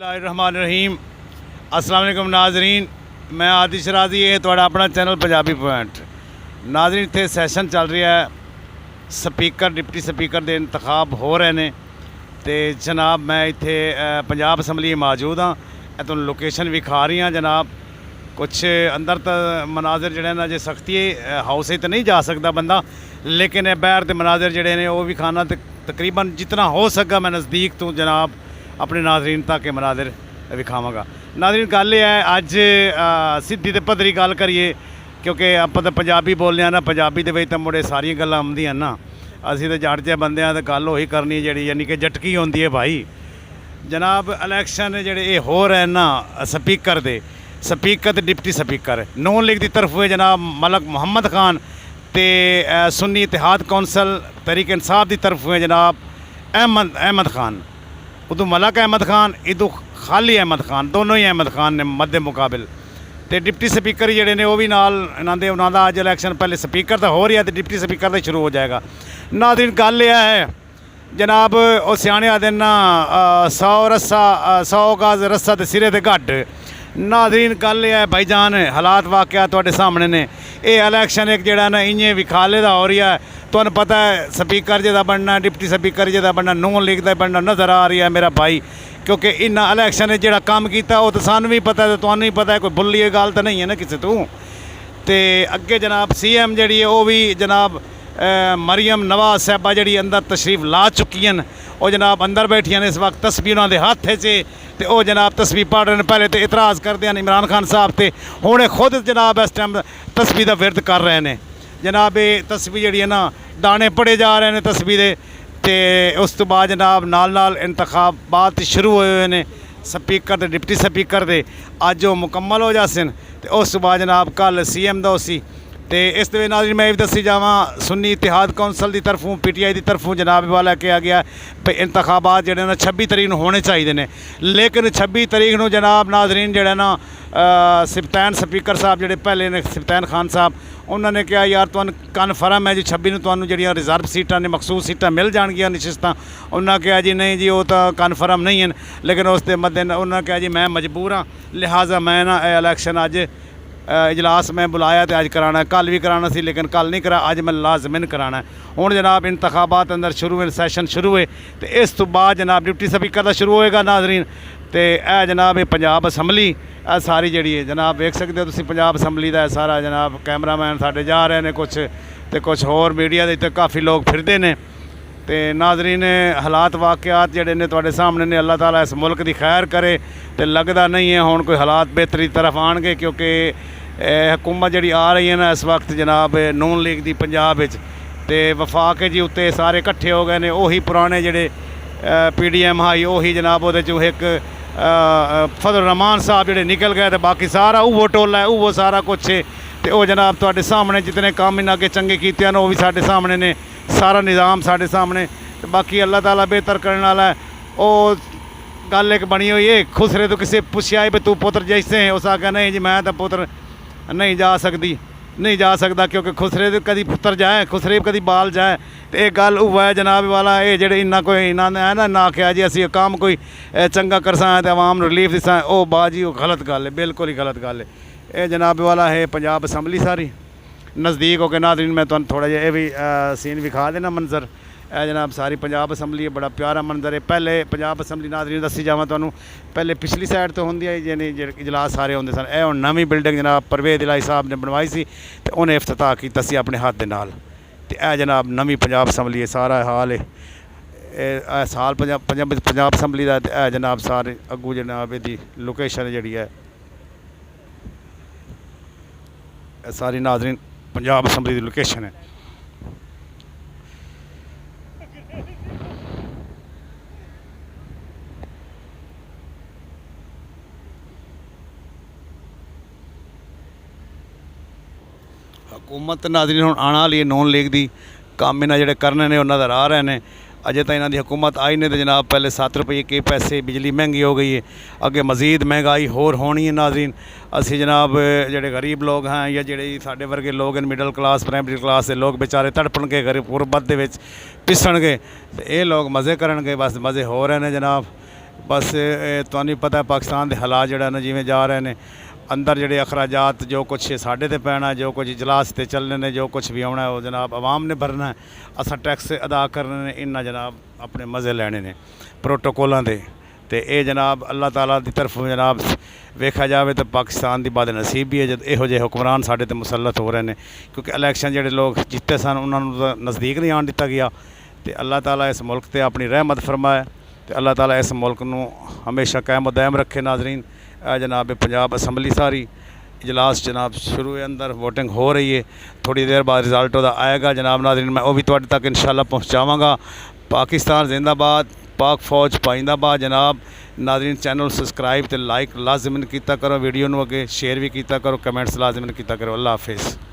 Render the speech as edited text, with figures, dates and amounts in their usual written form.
बिस्मिल्लाहिर्रहमानिर्रहीम। अस्सलाम वालेकुम नाजरीन, मैं आदिश राजी, ये थोड़ा अपना चैनल पंजाबी पॉइंट। नाजरीन इत्थे सैशन चल रहा है, स्पीकर डिप्टी स्पीकर के इंतखाब हो रहे हैं। तो जनाब मैं इत्थे पंजाब असैम्बली मौजूद हाँ। तुम लोकेशन विखा रही हाँ जनाब। कुछ अंदर तो मनाजर जोड़े ना, जो सख्ती हाउस तो नहीं जा सकता बंदा, लेकिन बाहर के मनाजर जोड़े ने वो विखाना तकरीबन जितना हो सका मैं नज़दीक तो जनाब अपने नाजरीन तक मनाजर विखावगा। नाजरीन गल है अज सीधी तो पद्धरी गल करिए, क्योंकि आप तो पंजाबी बोलने ना, पंजाबी के तो मुड़े सारिया गल्लां आउंदियां ना। असीं तो जट जे बंदे तो गल उही करनी जी, यानी कि झटकी होंदी है भाई। जनाब इलैक्शन जोड़े ये हो रहे हैं ना, स्पीकर दे स्पीकर तो डिप्टी स्पीकर नून लीग की तरफ जनाब मलक मुहम्मद खान ते सुन्नी इतिहाद कौंसल तहरीक इंसाफ की तरफ जनाब अहमद खान, उदू मलक अहमद खान, इदू खाली अहमद खान, दोनों ही अहमद खान ने मध्य मुकाबिल। तो डिप्टी स्पीकर जोड़े ने वो भी नाल उन्होंने अज इलैक्शन पहले स्पीकर तो हो रही है, तो डिप्टी स्पीकर तो शुरू हो जाएगा। नाज़रीन गल यह है जनाब, वो सियाने आदे ना 100 गज रस्सा तो सिरे ते गड्ढ। नाज़रीन गल है भाईजान, हालात वाकया तुहाडे सामने ने। ये इलैक्शन एक जोड़ा ना इं विखाले का हो रही है। तुहानू पता है स्पीकर जिहदा बनना, डिप्टी स्पीकर जिहदा बनना, नून लीग का बनना नज़र आ रही है मेरा भाई, क्योंकि इन्ना इलैक्शन ने जोड़ा काम किया वो तो सानू भी पता है, तो तुहानू भी पता है, कोई बुल्ली गल तो नहीं है ना किसी तू। तो अगे जनाब CM जी है वो भी जनाब मरियम नवाज साहबा जी अंदर तशरीफ ला चुकी हैं। वो जनाब अंदर बैठिया ने इस वक्त तस्वीर उन्होंने हाथ च, तो वो जनाब तस्वीर पढ़ रहे हैं। पहले तो इतराज़ करते हैं इमरान खान साहब से, हुणे खुद जनाब इस टाइम तस्वीर का विरध कर रहे हैं। जनाब ये तस्वीर जी है ना, दाने पढ़े जा रहे हैं तस्वीर। तो उस तो बाद जनाब नाल इंतखाबात शुरू होए हुए हैं स्पीकर ते डिप्टी स्पीकर दे। अज वो मुकम्मल हो जासन, तो उस तो बाद जनाब कल CM दा उसी। तो इस दे नाज़रीन मैं भी दसी जावां, सुन्नी इतिहाद कौंसल की तरफों PTI की तरफों जनाब वाला कहा गया भाई इंतखाबात जोड़े ना 26 तरीक को होने चाहिए ने, लेकिन 26 तरीक को जनाब नाज़रीन जोड़ा ना सिप्तान स्पीकर साहब जोड़े पहले ने सिप्तान खान साहब, उन्होंने कहा यार तुहानू कन्फर्म है जी 26 तुहानू जिहड़ियां रिजर्व सीटां ने, मखसूस सीटां मिल जाणगियां नशिस्तां। उन्होंने कहा जी नहीं जी वो तो कन्फर्म नहीं है, लेकिन उस दे मद्दे उन्होंने कहा जी मैं मजबूर हाँ, लिहाजा मैं ना इलैक्शन अज इजलास में बुलाया तो अज कराना, कल भी कराना सी लेकिन कल नहीं करा, अज मैं लाजमिन कराना है। हुण जनाब इंतखाबात अंदर शुरू हुए, सैशन शुरू हुए, तो इस तो बाद जनाब डिप्टी स्पीकर का शुरू होएगा नाजरीन। तो यह जनाब ये पंजाब असैम्बली सारी जी है जनाब, वेख सकते हो तुसीं पंजाब असैम्बली का सारा जनाब कैमरामैन साढ़े जा रहे हैं कुछ, तो कुछ होर मीडिया के काफ़ी लोग फिरते हैं। तो नाजरीन हालात वाकयात जोड़े ने तुहाडे सामने ने, अल्लाह ताला इस मुल्क की खैर करे। तो लगता नहीं है हुण कोई हालात बेहतरी तरफ आएंगे, क्योंकि हुकूमत जी आ रही है ना इस वक्त जनाब नून लीग की पंजाब विच, ते वफाक जी उत्ते सारे इकट्ठे हो गए हैं। उही पुराने जोड़े PDM हाई उही जनाब वो एक फजल रहमान साहब जोड़े निकल गए, तो बाकी सारा उवो टोला है, उवो सारा कुछ है। तो वह जनाब तुहाडे सामने जितने काम इन्हें अगे चंगे कीते हैं वो भी साढ़े सामने ने, सारा निज़ाम साढ़े सामने। तो बाकी अल्लाह ताला बेहतर करने वाला है। वो गल एक बनी हुई है, खुसरे तो किसी पूछा भी तू पुत्र जैसे है, उस आख्या नहीं जी मैं तो पुत्र नहीं जा सकती, नहीं जा सकता, क्योंकि खुसरे तो कभी पुत्र जाए, खुसरे कभी बाल जाए। तो यह गल हुआ है जनाब वाला, ये जेडे इन्ना कोई इन्होंने है ना आख्या जी असी काम कोई चंगा करसा है तो आवाम रिलीफ दिसा, वो बाजी वो गलत गल है, बिल्कुल ही गलत गल है। ये जनाब वाला है पंजाब असैम्बली सारी नज़दीक हो के नाज़रीन मैं तुहानू थोड़ा जिहा भी सीन विखा देना मंजर। जनाब सारी पंजाब असैम्बली है, बड़ा प्यारा मंजर है। पहले पंजाब असैम्बली नाज़रीन दसी जावां तुहानू, पहले पिछली साइड तो होंदी है यानी इजलास सारे होंदे सन। यह हुण नवीं बिल्डिंग जनाब परवेज़ इलाही साहब ने बनवाई सी, तो उन्हें इफ्तिताह कीता सी अपने हाथ दे नाल। ते यह जनाब नवीं पंजाब असैम्बली है, सारा हाल है साल पंजाब असैम्बली का। यह जनाब सारे अगू जनाब इहदी लोकेशन जिहड़ी है सारी नाज़रीन पंजाब असैम्बली की लोकेशन है। हुकूमत नाज़रीन हुण आने वाली है नून लीग की, काम इन्हें जोड़े करने ने नज़र आ रहे हैं। अजे तो इन्हों की हुकूमत आई नहीं, तो जनाब पहले 7 रुपये के पैसे, बिजली महंगी हो गई है, अगे मज़ीद महंगाई होर होनी है। नाज़रीन असी जनाब जोड़े गरीब लोग हैं या जोड़े साढ़े वर्गे लोग हैं, मिडल क्लास प्राइमरी क्लास के लोग बेचारे तड़पन के गरीब गुरबत के पिसन गए, तो ये लोग मज़े करन गए, बस मज़े हो रहे हैं जनाब। बस ਤੁਹਾਨੂੰ ਪਤਾ ਪਾਕਿਸਤਾਨ ਦੇ ਹਾਲਾਤ ਜਿਹੜਾ ਨਾ ਜਿਵੇਂ ਜਾ ਰਹੇ ਨੇ ਅੰਦਰ ਜਿਹੜੇ ਅਖਰਾਜਾਤ ਜੋ ਕੁਛ ਸਾਡੇ ਤੇ ਪੈਣਾ ਜੋ ਕੁਝ ਇਜਲਾਸ ਤੇ ਚੱਲਣੇ ਨੇ ਜੋ ਕੁਛ ਵੀ ਆਉਣਾ ਉਹ ਜਨਾਬ ਆਵਾਮ ਨੇ ਭਰਨਾ ਹੈ ਅਸਾਂ ਟੈਕਸ ਅਦਾ ਕਰਨੇ ਨੇ ਇਹਨਾਂ ਜਨਾਬ ਆਪਣੇ ਮਜ਼ੇ ਲੈਣੇ ਨੇ ਪ੍ਰੋਟੋਕੋਲਾਂ ਦੇ ਤੇ ਇਹ ਜਨਾਬ ਅੱਲਾਹ ਤਾਲਾ ਦੀ ਤਰਫੋਂ ਜਨਾਬ ਵੇਖਿਆ ਜਾਵੇ ਤਾਂ ਪਾਕਿਸਤਾਨ ਦੀ ਬਦਨਸੀਬ ਵੀ ਹੈ ਜਦ ਇਹੋ ਜਿਹੇ ਹੁਕਮਰਾਨ ਸਾਡੇ ਤੇ ਮੁਸੱਲਤ ਹੋ ਰਹੇ ਨੇ ਕਿਉਂਕਿ ਇਲੈਕਸ਼ਨ ਜਿਹੜੇ ਲੋਕ ਜਿੱਤੇ ਸਨ ਉਹਨਾਂ ਨੂੰ ਤਾਂ ਨਜ਼ਦੀਕ ਨਹੀਂ ਆਉਣ ਦਿੱਤਾ ਗਿਆ ਤੇ ਅੱਲਾਹ ਤਾਲਾ ਇਸ ਮੁਲਕ ਤੇ ਆਪਣੀ ਰਹਿਮਤ ਫਰਮਾਏ ਤੇ ਅੱਲਾਹ ਤਾਲਾ ਇਸ ਮੁਲਕ ਨੂੰ ਹਮੇਸ਼ਾ ਕਾਇਮ ਦائم ਰੱਖੇ ਨਾਜ਼ਰੀਨ जनाब पंजाब असम्बली सारी इजलास जनाब शुरू है अंदर वोटिंग हो रही है थोड़ी देर बाद रिजल्ट वह आएगा जनाब नाज़रीन मैं वो भी तुहाडे तक इंशाल्लाह पहुँचावांगा पाकिस्तान जिंदाबाद पाक फौज पाइंदाबाद जनाब नाज़रीन चैनल सबसक्राइब तो लाइक लाजमन किया करो वीडियो नूं अगे शेयर भी किया करो कमेंट्स लाजमन किया करो अल्लाह हाफिज़।